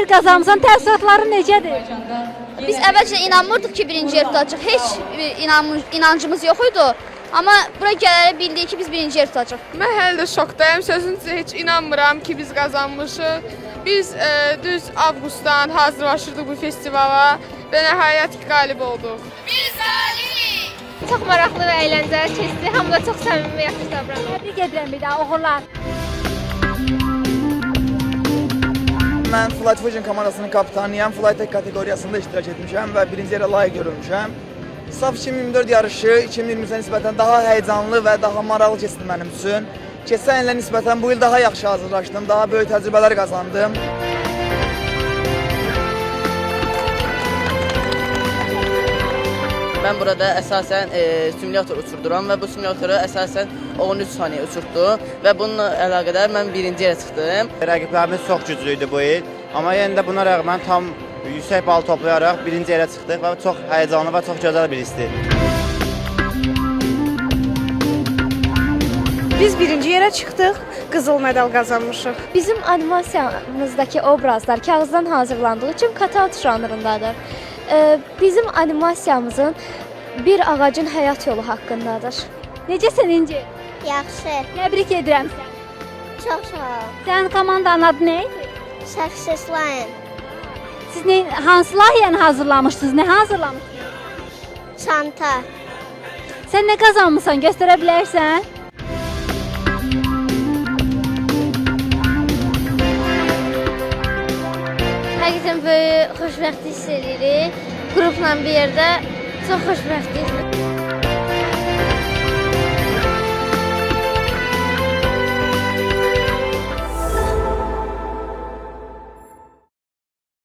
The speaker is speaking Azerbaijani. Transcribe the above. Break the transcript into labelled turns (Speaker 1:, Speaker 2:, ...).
Speaker 1: yer qazanmısan, təəssüratların necədir?
Speaker 2: Biz əvvəlcə inanmırdıq ki, birinci yer tutacaq. Heç inancımız yox idi. Amma bura gələrək bildik ki, biz birinci yer tutacaq.
Speaker 3: Mən hələ də şokdayım. Sözünüzə heç inanmıram ki, biz qazanmışıq. Biz düz avqustdan hazırlaşırdıq bu festivala və nəhayət ki, qalib olduq. Biz qalibirik!
Speaker 4: Çox maraqlı və əyləncəli keçdi. Hamıda çox səmimi və yaxşı davrandı.
Speaker 1: Təbrik edirəm bir daha, uğurlar.
Speaker 5: Mən Flight Fusion komandasının kapitanıyam. Flight Tech kateqoriyasında iştirak etmişəm və birinci yerə layiq görülmüşəm. SAF 2024 yarışı 2023-ə nisbətən daha həyəcanlı və daha maraqlı keçdi mənim üçün. Keçən illə nisbətən bu il daha yaxşı hazırlaşdım, daha böyük təcrübələr qazandım.
Speaker 6: Mən burada əsasən simulyator uçurduram və bu simulatoru əsasən 13 saniyə uçurtdu və bununla əlaqədar mən birinci yerə çıxdım.
Speaker 7: Rəqiblərimiz çox güclüydü bu il, amma yenə də buna rəğmən tam yüksək bal toplayaraq birinci yerə çıxdıq və çox həyəcanlı və çox gözəl bir hisdir.
Speaker 8: Biz birinci yerə çıxdıq, qızıl medal qazanmışıq.
Speaker 4: Bizim animasiyamızdakı obrazlar kağızdan hazırlandığı üçün cutout janrındadır. Bizim animasiyamızın bir ağacın həyat yolu haqqındadır.
Speaker 1: Necəsən İnci?
Speaker 9: Yaxşı,
Speaker 1: Təbrik edirəm sən.
Speaker 9: çox sağ ol.
Speaker 1: Sənin komandanın adı nə idi?
Speaker 9: Success Lion,
Speaker 1: Siz hansı layihəni hazırlamışsınız, nə hazırlamışsınız?
Speaker 9: çanta.
Speaker 1: Sən nə qazanmısan, göstərə bilərsən?
Speaker 4: Həqiqətən böyük xoşbəxtlik hiss edirik. Qrupla bir yerdə çox xoşbəxtlik.